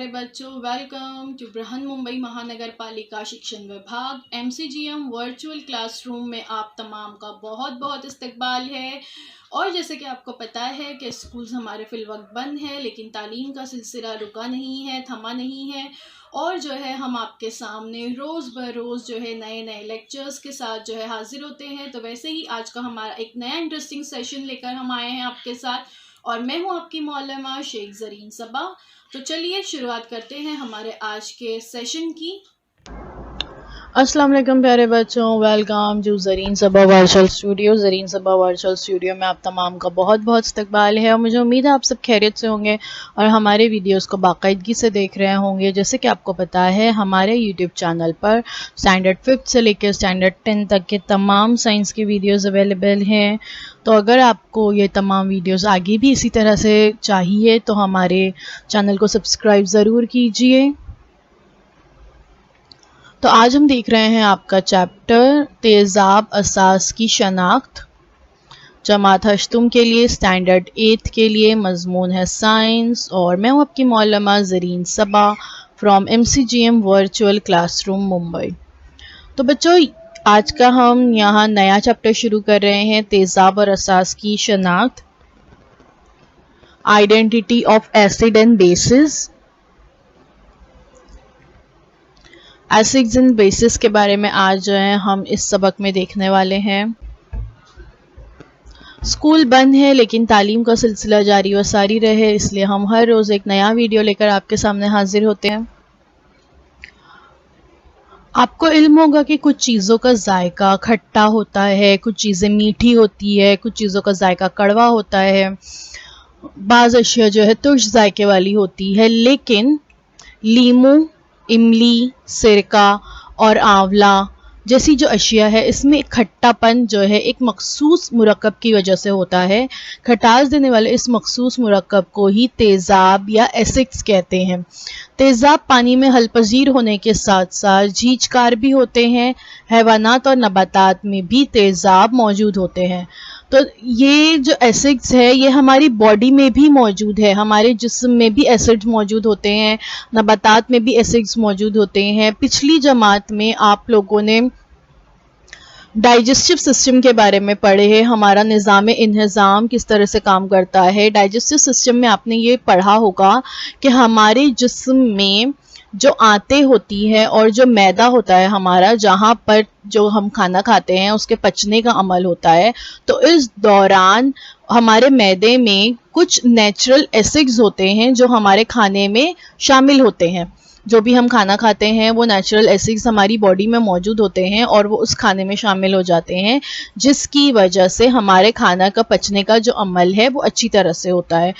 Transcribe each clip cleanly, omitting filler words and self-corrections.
प्यारे बच्चों, welcome to Brihan Mumbai महानगर पालिका शिक्षण विभाग MCGM वर्चुअल क्लासरूम में आप तमाम का बहुत बहुत इस्तकबाल है। और जैसे कि आपको पता है कि स्कूल्स हमारे फिलवक्त बंद है, लेकिन तालीम का सिलसिला रुका नहीं है, थमा नहीं है। और जो है हम आपके सामने रोज़ बरोज़ जो है नए नए लेक्चर्स के साथ जो है हाजिर होते हैं। तो वैसे ही आज का हमारा एक नया इंटरेस्टिंग सेशन लेकर हम आए हैं आपके साथ, और मैं हूं आपकी मौलमा शेख ज़रीन सबा। तो चलिए शुरुआत करते हैं हमारे आज के सेशन की। अस्सलाम वालेकुम प्यारे बच्चों, welcome to Zareen Saba virtual studio. Zareen Saba virtual studio में आप तमाम का बहुत बहुत इस्तकबाल है और मुझे उम्मीद है आप सब खैरियत से होंगे और हमारे वीडियोस को बाकायदगी से देख रहे होंगे। जैसे कि आपको पता है, हमारे यूट्यूब चैनल पर स्टैंडर्ड 5 से लेकर स्टैंडर्ड 10 तक के तमाम साइंस की वीडियोज़ अवेलेबल हैं। तो अगर आपको ये तमाम वीडियोज़ आगे भी इसी तरह से चाहिए तो हमारे चैनल को सब्सक्राइब ज़रूर कीजिए। तो आज हम देख रहे हैं आपका चैप्टर तेज़ाब असास की शनाख्त, जमात हश्तुम के लिए, स्टैंडर्ड 8 के लिए। मजमून है साइंस और मैं हूँ आपकी Maulma Zareen Saba from MCGM virtual classroom Mumbai. तो बच्चों, आज का हम यहाँ नया चैप्टर शुरू कर रहे हैं, तेज़ाब और असास की शनाख्त, identity of acid and bases. Acids and bases के बारे में आज जो है हम इस सबक में देखने वाले हैं। स्कूल बंद है लेकिन तालीम का सिलसिला जारी व सारी रहे, इसलिए हम हर रोज़ एक नया वीडियो लेकर आपके सामने हाजिर होते हैं। आपको इल्म होगा कि कुछ चीज़ों का जायका खट्टा होता है, कुछ चीज़ें मीठी होती है, कुछ चीज़ों का जायका कड़वा होता है, बाज़ अशिया जो है तुर्श जायके वाली होती है। लेकिन लीमू, इमली, सिरका और आंवला जैसी जो अशिया है, इसमें एक खट्टापन जो है एक मखसूस मुरक्कब की वजह से होता है। खटास देने वाले इस मखसूस मुरक्कब को ही तेज़ाब या एसिड्स कहते हैं। तेज़ाब पानी में हलपजीर होने के साथ साथ झींचकार भी होते हैं। हैवानात और नबातात में भी तेज़ाब मौजूद होते हैं। तो ये जो एसिड्स है ये हमारी बॉडी में भी मौजूद है, हमारे जिस्म में भी एसिड्स मौजूद होते हैं, नबातात में भी एसिड्स मौजूद होते हैं। पिछली जमात में आप लोगों ने डाइजेस्टिव सिस्टम के बारे में पढ़े हैं, हमारा निज़ाम इंहिज़ाम किस तरह से काम करता है। डाइजेस्टिव सिस्टम में आपने ये पढ़ा होगा कि हमारे जिस्म में जो आंतें होती हैं और जो मैदा होता है हमारा, जहाँ पर जो हम खाना खाते हैं उसके पचने का अमल होता है, तो इस दौरान हमारे मैदे में कुछ नेचुरल एसिड्स होते हैं जो हमारे खाने में शामिल होते हैं। जो भी हम खाना खाते हैं वो नेचुरल एसिड्स हमारी बॉडी में मौजूद होते हैं और वो उस खाने में शामिल हो जाते हैं, जिसकी वजह से हमारे खाना का पचने का जो अमल है वो अच्छी तरह से होता है।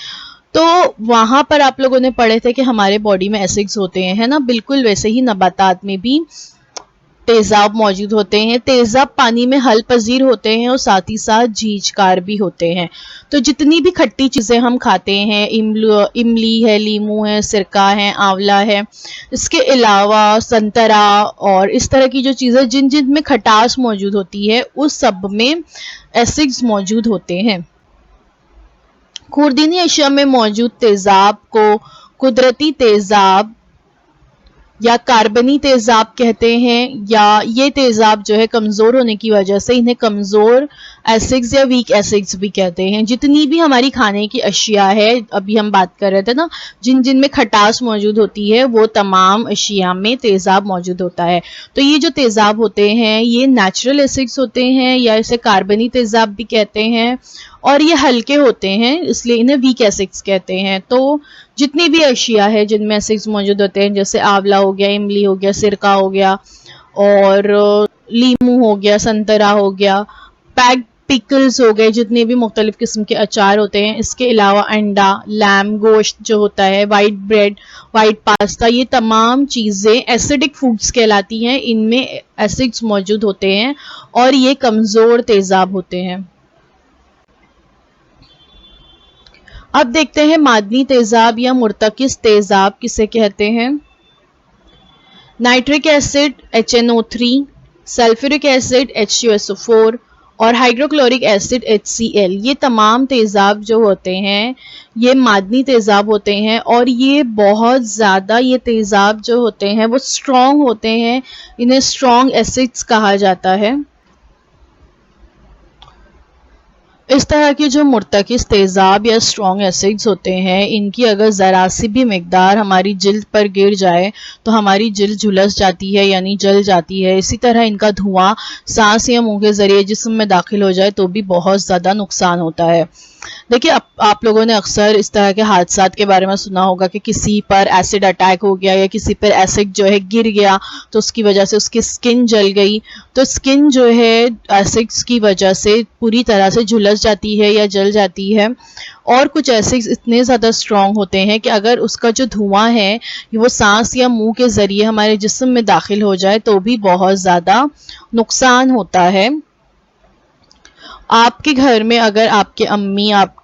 तो वहाँ पर आप लोगों ने पढ़े थे कि हमारे बॉडी में एसिड्स होते हैं, है ना। बिल्कुल वैसे ही नबातात में भी तेज़ाब मौजूद होते हैं। तेज़ाब पानी में हल पजीर होते हैं और साथ ही साथ झींचकार भी होते हैं। तो जितनी भी खट्टी चीज़ें हम खाते हैं, इमली है, लीमू है, सिरका है, आंवला है, इसके अलावा संतरा और इस तरह की जो चीज़ें जिन जिन में खटास मौजूद होती है, उस सब में एसिड्स मौजूद होते हैं। खुर्दीनी अशिया में मौजूद तेज़ाब को कुदरती तेज़ाब या कार्बनी तेज़ाब कहते हैं, या ये तेज़ाब जो है कमज़ोर होने की वजह से इन्हें कमज़ोर एसिड्स या वीक एसिड्स भी कहते हैं। जितनी भी हमारी खाने की अशिया है, अभी हम बात कर रहे थे ना, जिन जिन में खटास मौजूद होती है वो तमाम अशिया में तेज़ाब मौजूद होता है। तो ये जो तेज़ाब होते हैं ये नेचुरल एसिड्स होते हैं या इसे कार्बनी तेज़ाब भी कहते हैं, और ये हल्के होते हैं इसलिए इन्हें वीक एसिड्स कहते हैं। तो जितनी भी अशिया है जिनमें एसिड्स मौजूद होते हैं, जैसे आंवला हो गया, इमली हो गया, सिरका हो गया और लीमू हो गया, संतरा हो गया, पैक्ड पिकल्स हो गए, जितने भी मुख्तलिफ किस्म के अचार होते हैं, इसके अलावा अंडा, लैम गोश्त जो होता है, वाइट ब्रेड, वाइट पास्ता, ये तमाम चीज़ें एसिडिक फूड्स कहलाती हैं। इनमें एसिड्स मौजूद होते हैं और ये कमज़ोर तेज़ाब होते हैं। अब देखते हैं मादनी तेज़ाब या मुर्तकिस तेज़ाब किसे कहते हैं। Nitric acid HNO3, sulphuric acid H2SO4 और हाइड्रोक्लोरिक एसिड HCl, ये तमाम तेज़ाब जो होते हैं ये मादनी तेज़ाब होते हैं और ये बहुत ज़्यादा, ये तेज़ाब जो होते हैं वो स्ट्रॉन्ग होते हैं, इन्हें स्ट्रॉन्ग एसिड्स कहा जाता है। इस तरह के जो मुर्तकिज़ तेज़ाब या स्ट्रॉन्ग एसिड्स होते हैं, इनकी अगर ज़रा सी भी मिकदार हमारी जिल्द पर गिर जाए तो हमारी जिल्द झुलस जाती है, यानी जल जाती है। इसी तरह इनका धुआं सांस या मुंह के ज़रिए जिस्म में दाखिल हो जाए तो भी बहुत ज़्यादा नुकसान होता है। देखिए, आप लोगों ने अक्सर इस तरह के हादसात के बारे में सुना होगा कि किसी पर एसिड अटैक हो गया या किसी पर एसिड जो है गिर गया तो उसकी वजह से उसकी स्किन जल गई। तो स्किन जो है एसिड्स की वजह से पूरी तरह से झुलस जाती है या जल जाती है। और कुछ एसिड्स इतने ज़्यादा स्ट्रॉन्ग होते हैं कि अगर उसका जो धुआं है वो सांस या मुंह के ज़रिए हमारे जिस्म में दाखिल हो जाए तो भी बहुत ज़्यादा नुकसान होता है। आपके घर में अगर आपके अम्मी आपके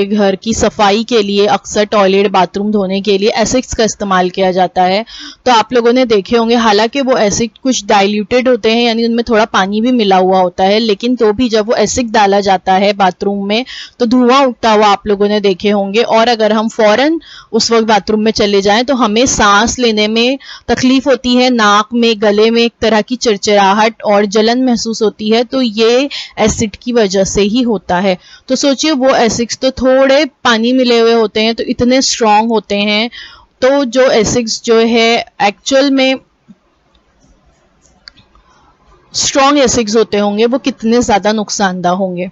घर की सफाई के लिए अक्सर टॉयलेट बाथरूम धोने के लिए एसिड्स का इस्तेमाल किया जाता है, तो आप लोगों ने देखे होंगे, हालांकि वो एसिड कुछ डाइल्यूटेड होते हैं, यानी उनमें थोड़ा पानी भी मिला हुआ होता है, लेकिन तो भी जब वो एसिड डाला जाता है बाथरूम में तो धुआं उठता हुआ आप लोगों ने देखे होंगे। और अगर हम फौरन उस वक्त बाथरूम में चले जाएं तो हमें सांस लेने में तकलीफ होती है, नाक में, गले में एक तरह की चिरचिराहट और जलन महसूस होती है, तो ये एसिड की वजह से ही होता है। तो सोचिए, वो एसिड्स तो थोड़े पानी मिले हुए होते हैं तो इतने स्ट्रॉन्ग होते हैं, तो जो एसिड्स जो है एक्चुअल में स्ट्रॉन्ग एसिड्स होते होंगे वो कितने ज़्यादा नुकसानदा होंगे।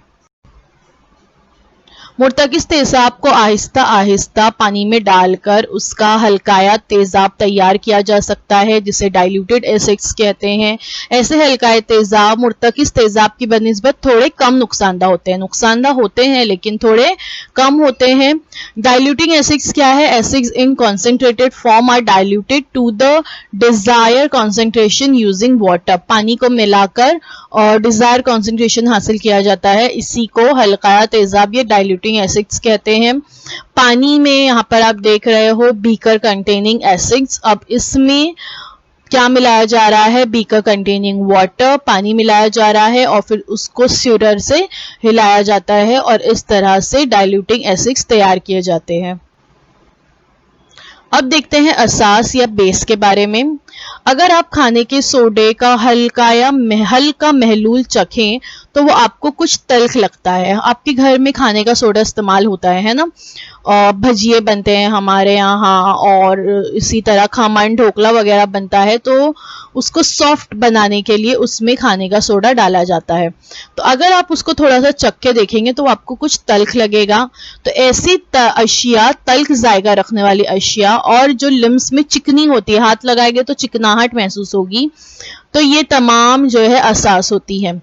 मुर्तकिज़ तेज़ाब को आहिस्ता आहिस्ता पानी में डालकर उसका हल्काया तेज़ाब तैयार किया जा सकता है, जिसे डाइल्यूटेड एसिड्स कहते हैं। ऐसे हल्काए तेज़ाब मुर्तकिज़ तेज़ाब की बनिस्बत थोड़े कम नुकसानदा होते हैं, नुकसानदा होते हैं लेकिन थोड़े कम होते हैं। डाइल्यूटिंग एसिड्स क्या है? Acids in concentrated form are diluted to the desire concentration using water. पानी को मिलाकर और डिजायर कॉन्सेंट्रेशन हासिल किया जाता है, इसी को हल्काया तेज़ाब या डाइल्यूटिंग एसिड्स कहते हैं। पानी में यहाँ पर आप देख रहे हो बीकर कंटेनिंग एसिड्स। अब इसमें क्या मिलाया जा रहा है? बीकर कंटेनिंग वाटर, पानी मिलाया जा रहा है और फिर उसको स्यूरर से हिलाया जाता है और इस तरह से डाइल्यूटिंग एसिड्स तैयार किए जाते हैं। अब देखते हैं असास या बेस के बारे में। अगर आप खाने के सोडे का हल्का महलूल चखें तो वो आपको कुछ तल्ख लगता है। आपके घर में खाने का सोडा इस्तेमाल होता है ना, और भजिए बनते हैं हमारे यहाँ और इसी तरह खमन ढोकला वगैरह बनता है, तो उसको सॉफ्ट बनाने के लिए उसमें खाने का सोडा डाला जाता है। तो अगर आप उसको थोड़ा सा चख के देखेंगे तो आपको कुछ तल्ख लगेगा। तो ऐसी अशिया, तल्ख जायका रखने वाली अशिया और जो लिम्स में चिकनी होती है, हाथ लगाएंगे तो चिकनाहट महसूस होगी, तो ये तमाम जो है असास होती है।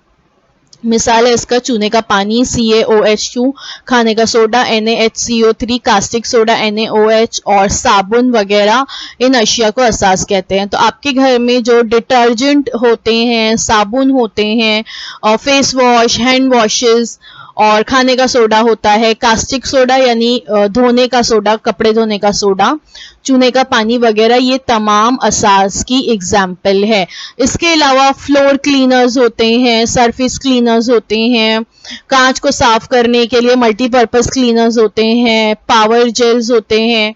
मिसाल है इसका चूने का पानी CaOH2, खाने का soda NaHCO3, caustic soda NaOH और साबुन वगैरह इन अशिया को असास कहते हैं। तो आपके घर में जो डिटर्जेंट होते हैं, साबुन होते हैं और फेस वॉश, हैंड वॉशेस और खाने का सोडा होता है, कास्टिक सोडा यानी धोने का सोडा, कपड़े धोने का सोडा, चूने का पानी वगैरह, ये तमाम असास की एग्जाम्पल है। इसके अलावा फ्लोर क्लीनर्स होते हैं, सरफेस क्लीनर्स होते हैं, कांच को साफ करने के लिए मल्टीपर्पज क्लीनर्स होते हैं, पावर जेल्स होते हैं,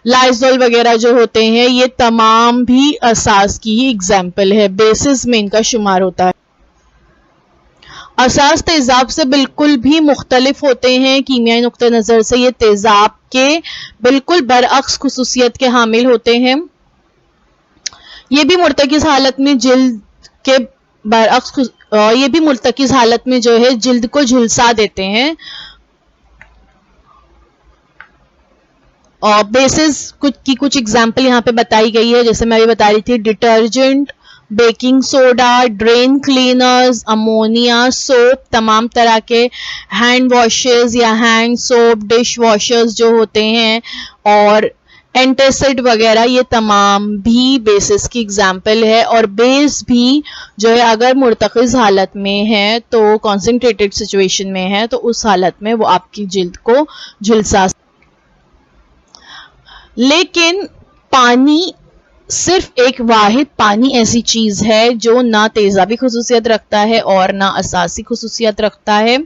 लाइजोल वगैरह जो होते हैं, ये तमाम भी असास की ही एग्जाम्पल है, बेसिस में इनका शुमार होता है। असास तेज़ाब से बिल्कुल भी मुख्तलिफ होते हैं। कीमियाई नुक्ते नज़र से ये तेज़ाब के बिल्कुल बरअक्स खुसूसियत के हामिल होते हैं। ये भी मुर्तकिज़ हालत में जिल्द के बरअक्स, ये भी मुर्तकिज़ हालत में जो है जिल्द को झुलसा देते हैं। और बेसिस कुछ एग्जाम्पल यहाँ पे बताई गई है, जैसे मैं अभी बता रही थी, detergent, baking soda, drain cleaners, ammonia, soap, तमाम तरह के हैंड वॉशेस या हैंड सोप, डिश वॉशर्स जो होते हैं और एंटासिड वगैरह, ये तमाम भी बेसिस की एग्जाम्पल है। और बेस भी जो है अगर मुर्तकिज़ हालत में है, तो कॉन्सेंट्रेटेड सिचुएशन में है, तो उस हालत में वो आपकी जिल्द को झुलसा। लेकिन पानी सिर्फ एक वाहिद पानी ऐसी चीज है जो ना तेजाबी खुसूसियत रखता है और ना असासी खुसूसियत रखता है।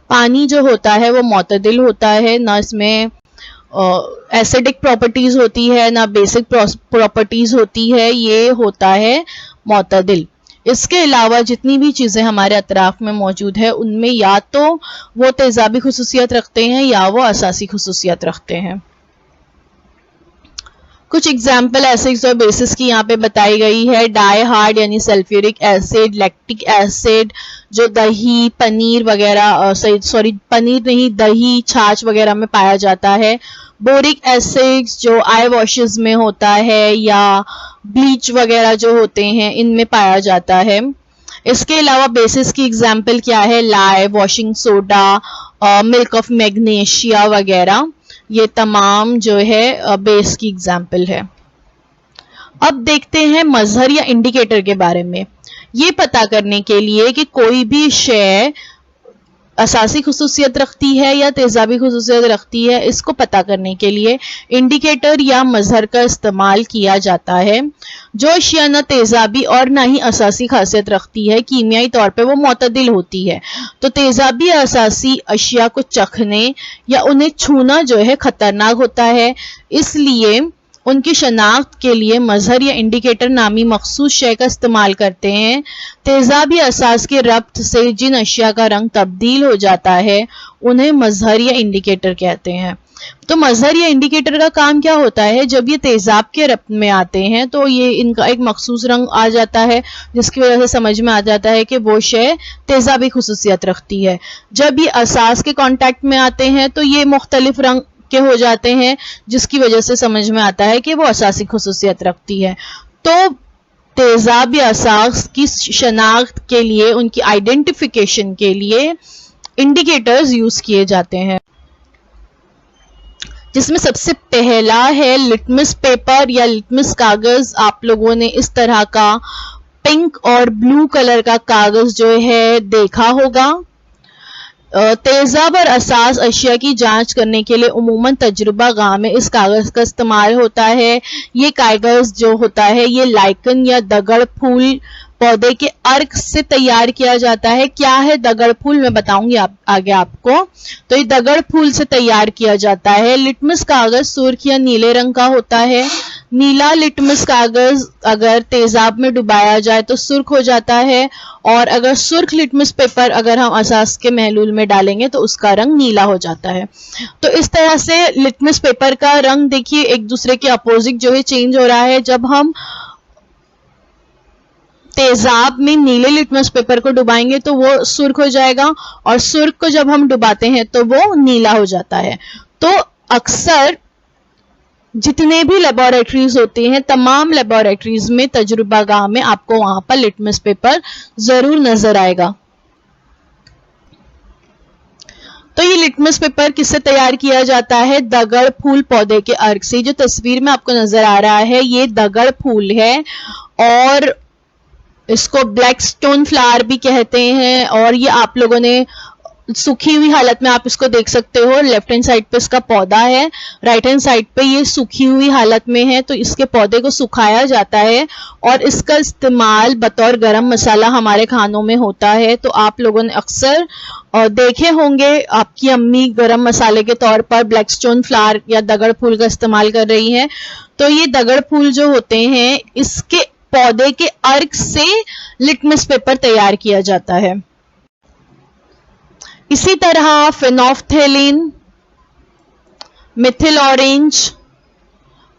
पानी जो होता है वो मोतदिल होता है, ना इसमें एसिडिक प्रॉपर्टीज होती है ना बेसिक प्रॉपर्टीज होती है, ये होता है मोतदिल। इसके अलावा जितनी भी चीज़ें हमारे अतराफ में मौजूद है उनमें या तो वो तेजाबी खुसूसियत रखते हैं या वो असासी खुसूसियत रखते हैं। कुछ एग्जाम्पल एसिड्स और बेसिस की यहाँ पे बताई गई है। डाई हार्ड यानी सल्फ्यूरिक एसिड, लैक्टिक एसिड जो दही, पनीर वगैरह, सॉरी पनीर नहीं, दही, छाछ वगैरह में पाया जाता है। बोरिक एसिड्स जो आई वॉशेस में होता है या ब्लीच वगैरह जो होते हैं इनमें पाया जाता है। इसके अलावा बेसिस की एग्जाम्पल क्या है? लाए, washing soda, milk of magnesia वगैरह, ये तमाम जो है बेस की एग्जाम्पल है। अब देखते हैं मजहर या इंडिकेटर के बारे में। ये पता करने के लिए कि कोई भी शय असासी खुसूसियत रखती है या तेजाबी खुसूसियत रखती है, इसको पता करने के लिए इंडिकेटर या मजहर का इस्तेमाल किया जाता है। जो अशिया न तेजाबी और ना ही असासी खासियत रखती है, कीमियाई तौर पे वो मोतदिल होती है, तो तेजाबी या असासी अशिया को चखने या उन्हें छूना जो है खतरनाक होता है। इसलिए उनकी शनाख्त के लिए मजहर या इंडिकेटर नामी मखसूस शय का इस्तेमाल करते हैं। तेजाबी असास के रब्त से जिन अशिया का रंग तब्दील हो जाता है उन्हें मजहर या इंडिकेटर कहते हैं। तो मजहर या इंडिकेटर का काम क्या होता है? जब ये तेजाब के रब्त में आते हैं तो ये इनका एक मखसूस रंग आ जाता है, जिसकी वजह से समझ में आ जाता है कि वो शय तेजाबी खुसूसियत रखती है। जब ये असास के कांटेक्ट में आते हैं तो ये मुख्तलिफ रंग के हो जाते हैं, जिसकी वजह से समझ में आता है कि वो असासी खुसूसियत रखती है। तो तेजाब या असास की शनाख्त के लिए, उनकी आइडेंटिफिकेशन के लिए इंडिकेटर्स यूज किए जाते हैं, जिसमें सबसे पहला है लिटमस पेपर या लिटमस कागज। आप लोगों ने इस तरह का पिंक और ब्लू कलर का कागज जो है देखा होगा। तेजाब और असास अशिया की जांच करने के लिए उमूमन तजुर्बा गाह में इस कागज का इस्तेमाल होता है। ये कागज जो होता है ये लाइकन या दगड़ फूल पौधे के अर्क से तैयार किया जाता है। क्या है दगड़ फूल, मैं बताऊंगी आगे आपको। तो ये दगड़ फूल से तैयार किया जाता है। लिटमस कागज सुर्ख या नीले रंग का होता है। नीला लिटमस कागज अगर तेजाब में डुबाया जाए तो सुर्ख हो जाता है, और अगर सुर्ख लिटमस पेपर अगर हम असास के महलूल में डालेंगे तो उसका रंग नीला हो जाता है। तो इस तरह से लिटमस पेपर का रंग देखिए एक दूसरे के अपोजिट जो है चेंज हो रहा है। जब हम तेजाब में नीले लिटमस पेपर को डुबाएंगे तो वो सुर्ख हो जाएगा, और सुर्ख को जब हम डुबाते हैं तो वो नीला हो जाता है। तो अक्सर जितने भी लेबोरेटरीज होती हैं, तमाम लेबोरेटरीज में तजुर्बा गाह में आपको वहां पर लिटमस पेपर जरूर नजर आएगा। तो ये लिटमस पेपर किससे तैयार किया जाता है? दगड़ फूल पौधे के अर्क से। जो तस्वीर में आपको नजर आ रहा है ये दगड़ फूल है, और इसको ब्लैक स्टोन फ्लावर भी कहते हैं। और ये आप लोगों ने सूखी हुई हालत में आप इसको देख सकते हो। लेफ्ट हैंड साइड पे इसका पौधा है, राइट हैंड साइड पे ये सूखी हुई हालत में है। तो इसके पौधे को सुखाया जाता है और इसका इस्तेमाल बतौर गरम मसाला हमारे खानों में होता है। तो आप लोगों ने अक्सर देखे होंगे आपकी अम्मी गरम मसाले के तौर पर ब्लैक स्टोन फ्लावर या दगड़ फूल का इस्तेमाल कर रही हैं। तो ये दगड़ फूल जो होते हैं इसके पौधे के अर्क से लिटमस पेपर तैयार किया जाता है। इसी तरह फेनोफ्थेलिन, मिथिल ऑरेंज,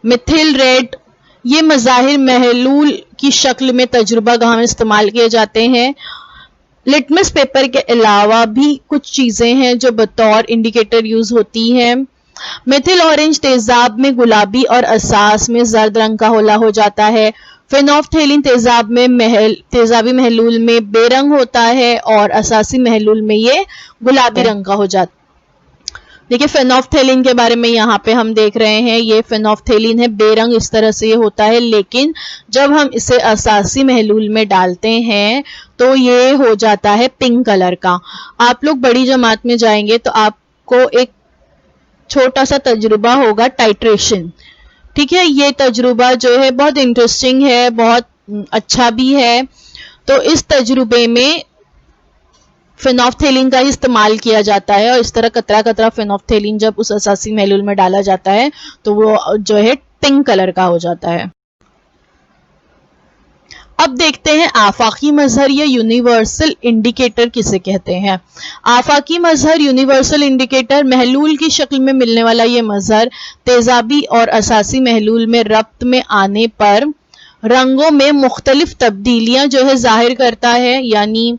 मिथिल रेड, ये मज़ाहिर महलूल की शक्ल में तजुर्बा गाह में इस्तेमाल किए जाते हैं। लिटमस पेपर के अलावा भी कुछ चीजें हैं जो बतौर इंडिकेटर यूज होती हैं। मिथिल ऑरेंज तेजाब में गुलाबी और असास में जर्द रंग का होला हो जाता है। फेनोफ्थेलिन तेजाबी महलूल में बेरंग होता है और असासी महलूल में ये गुलाबी रंग का हो जाता है। देखिए फेनोफ्थेलिन के बारे में यहाँ पे हम देख रहे हैं, ये फेनोफ्थेलिन है, बेरंग इस तरह से ये होता है, लेकिन जब हम इसे असासी महलूल में डालते हैं तो ये हो जाता है पिंक कलर का। आप लोग बड़ी जमात में जाएंगे तो आपको एक छोटा सा तजुर्बा होगा टाइट्रेशन, ठीक है, ये तजुर्बा जो है बहुत इंटरेस्टिंग है, बहुत अच्छा भी है। तो इस तजुर्बे में फेनोल्फथेलिन का ही इस्तेमाल किया जाता है और इस तरह कतरा कतरा फेनोल्फथेलिन जब उस असासी महलूल में डाला जाता है तो वो जो है पिंक कलर का हो जाता है। अब देखते हैं आफाकी मजहर या यूनिवर्सल इंडिकेटर किसे कहते हैं। आफाकी मजहर यूनिवर्सल इंडिकेटर, महलूल की शक्ल में मिलने वाला ये मजहर तेजाबी और असासी महलूल में रब्त में आने पर रंगों में मुख्तलिफ तब्दीलियां जो है जाहिर करता है, यानी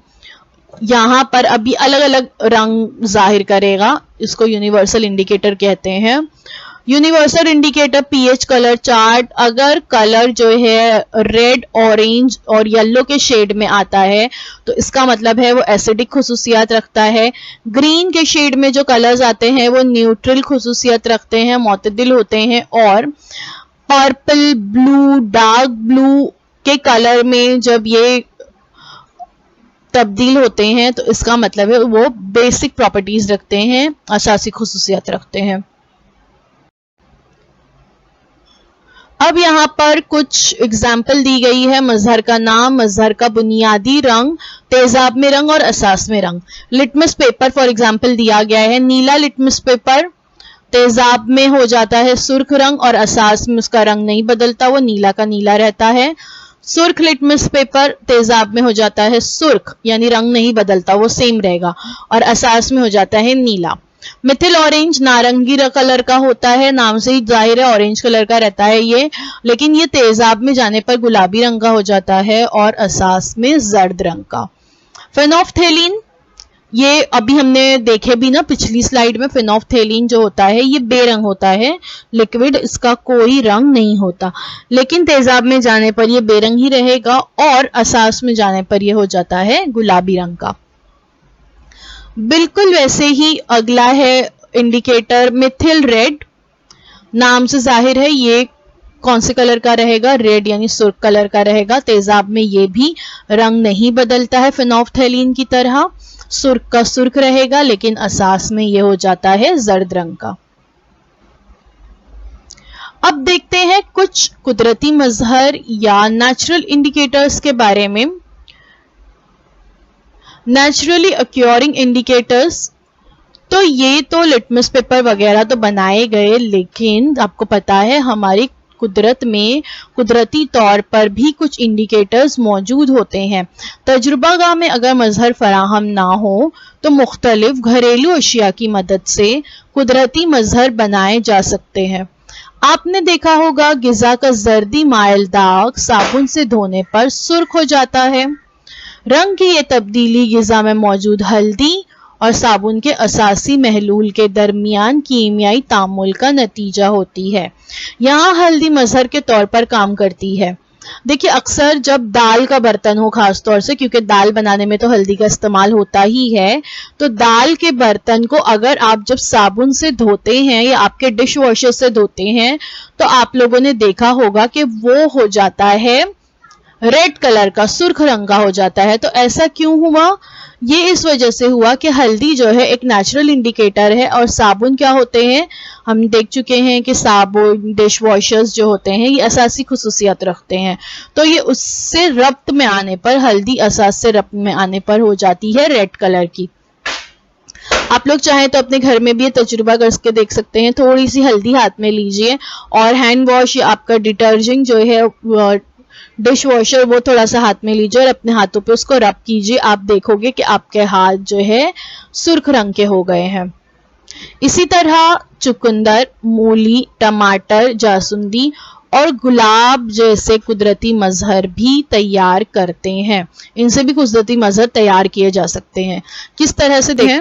यहाँ पर अभी अलग अलग रंग जाहिर करेगा, इसको यूनिवर्सल इंडिकेटर कहते हैं। Universal indicator pH colour chart, अगर कलर जो है रेड, ऑरेंज और येलो के शेड में आता है तो इसका मतलब है वो एसिडिक खुसूसियात रखता है। ग्रीन के शेड में जो कलर्स आते हैं वो न्यूट्रल खुसूसियात रखते हैं, मुतदिल होते हैं। और पर्पल, ब्लू, डार्क ब्लू के कलर में जब ये तब्दील होते हैं तो इसका मतलब है वो बेसिक प्रॉपर्टीज रखते हैं, असासी खुसूसियात रखते हैं। अब यहाँ पर कुछ एग्जाम्पल दी गई है। मजहर का नाम, मजहर का बुनियादी रंग, तेजाब में रंग और असास में रंग। लिटमस पेपर फॉर एग्जाम्पल दिया गया है। नीला लिटमस पेपर तेजाब में हो जाता है सुर्ख रंग और असास में उसका रंग नहीं बदलता, वो नीला का नीला रहता है। सुर्ख लिटमस पेपर तेजाब में हो जाता है सुर्ख, यानी रंग नहीं बदलता, वो सेम रहेगा, और असास में हो जाता है नीला। मिथिल ऑरेंज नारंगी कलर का होता है, नाम से ही जाहिर है ऑरेंज कलर का रहता है ये, लेकिन ये तेजाब में जाने पर गुलाबी रंग का हो जाता है और असास में जर्द रंग का। फेनोल्फथेलिन, ये अभी हमने देखे भी ना पिछली स्लाइड में, फेनोल्फथेलिन जो होता है ये बेरंग होता है, लिक्विड, इसका कोई रंग नहीं होता, लेकिन तेजाब में जाने पर ये बेरंग ही रहेगा और असास में जाने पर ये हो जाता है गुलाबी रंग का। बिल्कुल वैसे ही अगला है इंडिकेटर मिथिल रेड, नाम से जाहिर है ये कौन से कलर का रहेगा, रेड यानी सुर्ख कलर का रहेगा। तेजाब में ये भी रंग नहीं बदलता है फेनोल्फथेलिन की तरह, सुर्ख का सुर्ख रहेगा, लेकिन असास में ये हो जाता है जर्द रंग का। अब देखते हैं कुछ कुदरती मजहर या नेचुरल इंडिकेटर्स के बारे में। नेचुरली अक्योरिंग इंडिकेटर्स, तो ये तो लिटमस पेपर वगैरह तो बनाए गए, लेकिन आपको पता है हमारी कुदरत में कुदरती तौर पर भी कुछ इंडिकेटर्स मौजूद होते हैं। तजुर्बागाह में अगर मजहर फराहम ना हो तो मुख्तलिफ घरेलू अशिया की मदद से कुदरती मजहर बनाए जा सकते हैं। आपने देखा होगा गिजा का जर्दी माइल दाग साबुन से धोने पर सुर्ख हो जाता है। रंग की ये तब्दीली गिजा में मौजूद हल्दी और साबुन के असासी महलूल के दरमियान कीमियाई तामुल का नतीजा होती है। यहाँ हल्दी मजहर के तौर पर काम करती है। देखिए अक्सर जब दाल का बर्तन हो, खास तौर से क्योंकि दाल बनाने में तो हल्दी का इस्तेमाल होता ही है, तो दाल के बर्तन को अगर आप जब साबुन से धोते हैं या आपके डिश वॉशर से धोते हैं तो आप लोगों ने देखा होगा कि वो हो जाता है रेड कलर का, सुर्ख रंग का हो जाता है। तो ऐसा क्यों हुआ? ये इस वजह से हुआ कि हल्दी जो है एक नेचुरल इंडिकेटर है और साबुन क्या होते हैं, हम देख चुके हैं कि साबुन, डिश वॉशर्स जो होते हैं ये असासी खुसूसियत रखते हैं, तो ये उससे रब्त में आने पर, हल्दी असास से रब्त में आने पर हो जाती है रेड कलर की। आप लोग चाहें तो अपने घर में भी ये तजुर्बा करके देख सकते हैं। थोड़ी सी हल्दी हाथ में लीजिए और हैंड वॉश या आपका डिटर्जेंट जो है डिश वॉशर वो थोड़ा सा हाथ में लीजिए और अपने हाथों पे उसको रब कीजिए। आप देखोगे कि आपके हाथ जो है सुर्ख रंग के हो गए हैं। इसी तरह चुकंदर, मूली, टमाटर, जासुंदी और गुलाब जैसे कुदरती मजहर भी तैयार करते हैं। इनसे भी कुदरती मजहर तैयार किए जा सकते हैं। किस तरह से देखें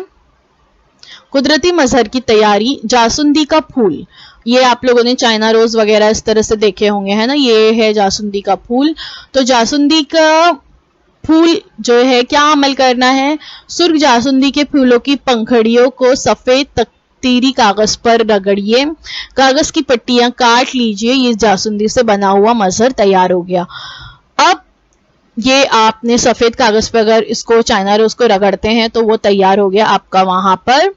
कुदरती मजहर की तैयारी। जासुंदी का फूल, ये आप लोगों ने चाइना रोज वगैरह इस तरह से देखे होंगे, है ना, ये है जासुंदी का फूल। तो जासुंदी का फूल जो है क्या अमल करना है, सुर्ख जासुंदी के फूलों की पंखड़ियों को सफेद तकतीरी कागज पर रगड़िए, कागज की पट्टियां काट लीजिए, ये जासुंदी से बना हुआ मजहर तैयार हो गया। अब ये आपने सफेद कागज पर अगर इसको चाइना रोज को रगड़ते हैं तो वो तैयार हो गया आपका वहां पर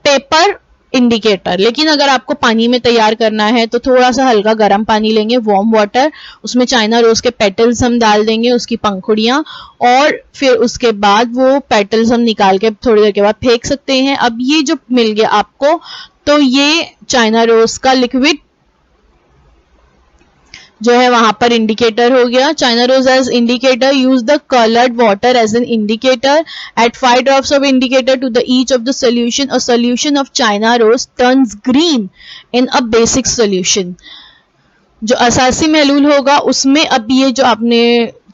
पेपर इंडिकेटर। लेकिन अगर आपको पानी में तैयार करना है तो थोड़ा सा हल्का गर्म पानी लेंगे, वार्म वाटर, उसमें चाइना रोज के पेटल्स हम डाल देंगे, उसकी पंखुड़ियां, और फिर उसके बाद वो पेटल्स हम निकाल के थोड़ी देर के बाद फेंक सकते हैं। अब ये जो मिल गया आपको, तो ये चाइना रोज का लिक्विड जो है वहां पर इंडिकेटर हो गया। China rose as indicator, use the coloured water as an indicator, at 5 drops of indicator to the each of the solution, a solution of China rose turns green in a basic solution। जो असासी महलूल होगा उसमें अब ये जो आपने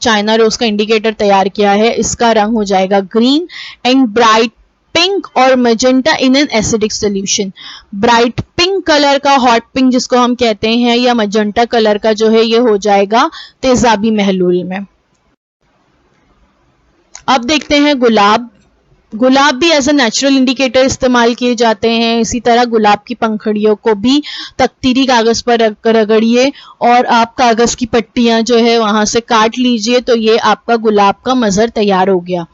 China rose का indicator तैयार किया है इसका रंग हो जाएगा ग्रीन एंड ब्राइट पिंक और magenta in an acidic solution. Bright pink colour का, हॉट पिंक जिसको हम कहते हैं, या मजेंटा कलर का जो है ये हो जाएगा तेजाबी महलूल में। अब देखते हैं गुलाब। गुलाब भी एज अ नेचुरल इंडिकेटर इस्तेमाल किए जाते हैं। इसी तरह गुलाब की पंखड़ियों को भी तख्तीरी कागज पर रगड़िए और आप कागज की पट्टियां जो है वहां से काट लीजिए, तो ये आपका गुलाब का मजहर तैयार हो गया।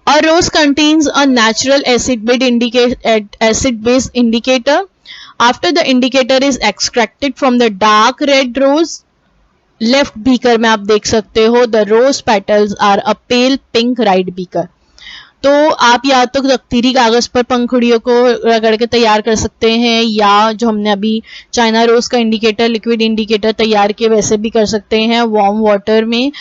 A rose contains a natural acid-base indicator. After the indicator is extracted from the dark red rose, left beaker में आप देख सकते हो, the rose petals are a pale pink right beaker. तो आप या तो तख्तीरी कागज पर पंखुड़ियों को रगड़ के तैयार कर सकते हैं, या जो हमने अभी चाइना रोज का इंडिकेटर, लिक्विड इंडिकेटर तैयार किए वैसे भी कर सकते हैं। वार्म वाटर में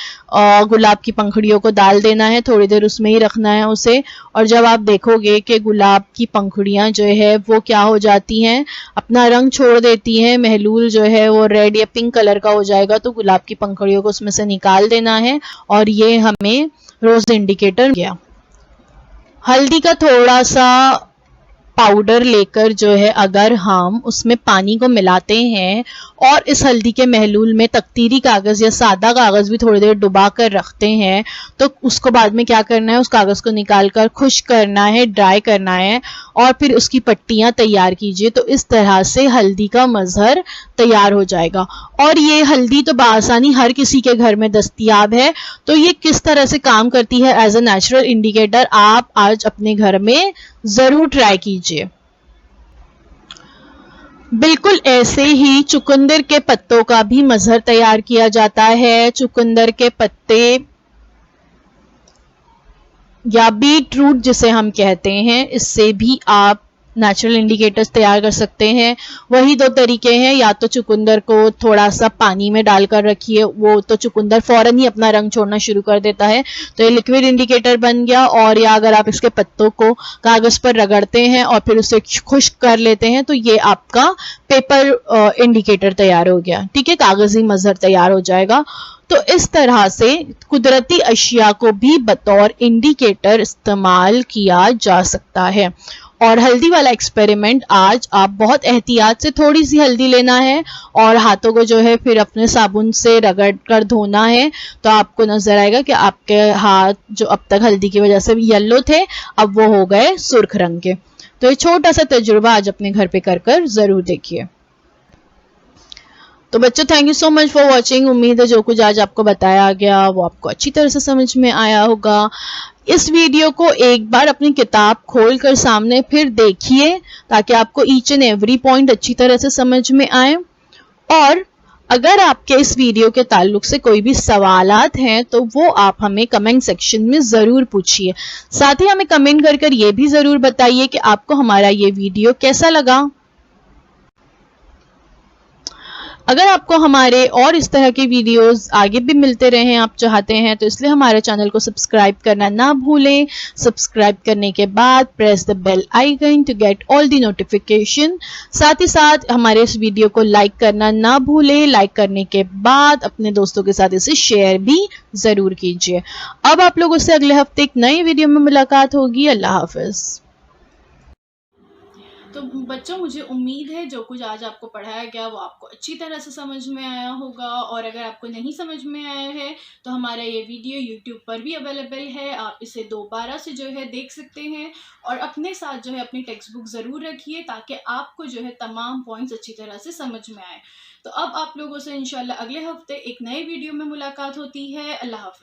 गुलाब की पंखुड़ियों को डाल देना है, थोड़ी देर उसमें ही रखना है उसे, और जब आप देखोगे कि गुलाब की पंखुड़ियां जो है वो क्या हो जाती हैं, अपना रंग छोड़ देती हैं, महलूल जो है वो रेड या पिंक कलर का हो जाएगा, तो गुलाब की पंखुड़ियों को उसमें से निकाल देना है और ये हमें रोज इंडिकेटर गया। हल्दी का थोड़ा सा पाउडर लेकर जो है अगर हम उसमें पानी को मिलाते हैं और इस हल्दी के महलूल में तख्तीरी कागज या सादा कागज भी थोड़ी देर डुबा कर रखते हैं, तो उसको बाद में क्या करना है, उस कागज को निकालकर खुश्क करना है, ड्राई करना है, और फिर उसकी पट्टियां तैयार कीजिए। तो इस तरह से हल्दी का मजहर तैयार हो जाएगा। और ये हल्दी तो बआसानी हर किसी के घर में दस्तयाब है। तो ये किस तरह से काम करती है एज अ नेचुरल इंडिकेटर, आप आज अपने घर में जरूर ट्राई कीजिए। बिल्कुल ऐसे ही चुकंदर के पत्तों का भी मजहर तैयार किया जाता है। चुकंदर के पत्ते या बीट रूट जिसे हम कहते हैं, इससे भी आप नेचुरल इंडिकेटर्स तैयार कर सकते हैं। वही दो तरीके हैं, या तो चुकंदर को थोड़ा सा पानी में डालकर रखिए, वो तो चुकंदर फौरन ही अपना रंग छोड़ना शुरू कर देता है, तो ये लिक्विड इंडिकेटर बन गया। और या अगर आप इसके पत्तों को कागज पर रगड़ते हैं और फिर उसे खुश्क कर लेते हैं, तो ये आपका पेपर इंडिकेटर तैयार हो गया। ठीक है, कागजी मजहर तैयार हो जाएगा। तो इस तरह से कुदरती अशिया को भी बतौर इंडिकेटर इस्तेमाल किया जा सकता है। और हल्दी वाला एक्सपेरिमेंट आज आप बहुत एहतियात से थोड़ी सी हल्दी लेना है और हाथों को जो है फिर अपने साबुन से रगड़ कर धोना है, तो आपको नजर आएगा कि आपके हाथ जो अब तक हल्दी की वजह से येलो थे, अब वो हो गए सुर्ख रंग के। तो ये छोटा सा तजुर्बा आज अपने घर पे कर जरूर देखिए। तो बच्चों, thank you so much for watching. उम्मीद है जो कुछ आज आपको बताया गया वो आपको अच्छी तरह से समझ में आया होगा। इस वीडियो को एक बार अपनी किताब खोलकर सामने फिर देखिए, ताकि आपको ईच एंड एवरी पॉइंट अच्छी तरह से समझ में आए। और अगर आपके इस वीडियो के ताल्लुक से कोई भी सवालात हैं तो वो आप हमें कमेंट सेक्शन में ज़रूर पूछिए। साथ ही हमें कमेंट कर ये भी ज़रूर बताइए कि आपको हमारा ये वीडियो कैसा लगा। अगर आपको हमारे और इस तरह के वीडियोस आगे भी मिलते रहें आप चाहते हैं, तो इसलिए हमारे चैनल को सब्सक्राइब करना ना भूलें। सब्सक्राइब करने के बाद press the bell icon to get all the notification. साथ ही साथ हमारे इस वीडियो को लाइक करना ना भूलें। लाइक करने के बाद अपने दोस्तों के साथ इसे शेयर भी ज़रूर कीजिए। अब आप लोगों से अगले हफ्ते एक नई वीडियो में मुलाकात होगी। अल्लाह हाफिज़। तो बच्चों, मुझे उम्मीद है जो कुछ आज आपको पढ़ाया गया वो आपको अच्छी तरह से समझ में आया होगा। और अगर आपको नहीं समझ में आया है तो हमारा ये वीडियो YouTube पर भी अवेलेबल है, आप इसे दोबारा से जो है देख सकते हैं। और अपने साथ जो है अपनी टेक्स्ट बुक ज़रूर रखिए, ताकि आपको जो है तमाम पॉइंट्स अच्छी तरह से समझ में आए। तो अब आप लोगों से इंशाल्लाह अगले हफ्ते एक नए वीडियो में मुलाकात होती है। अल्लाह हाफिज़।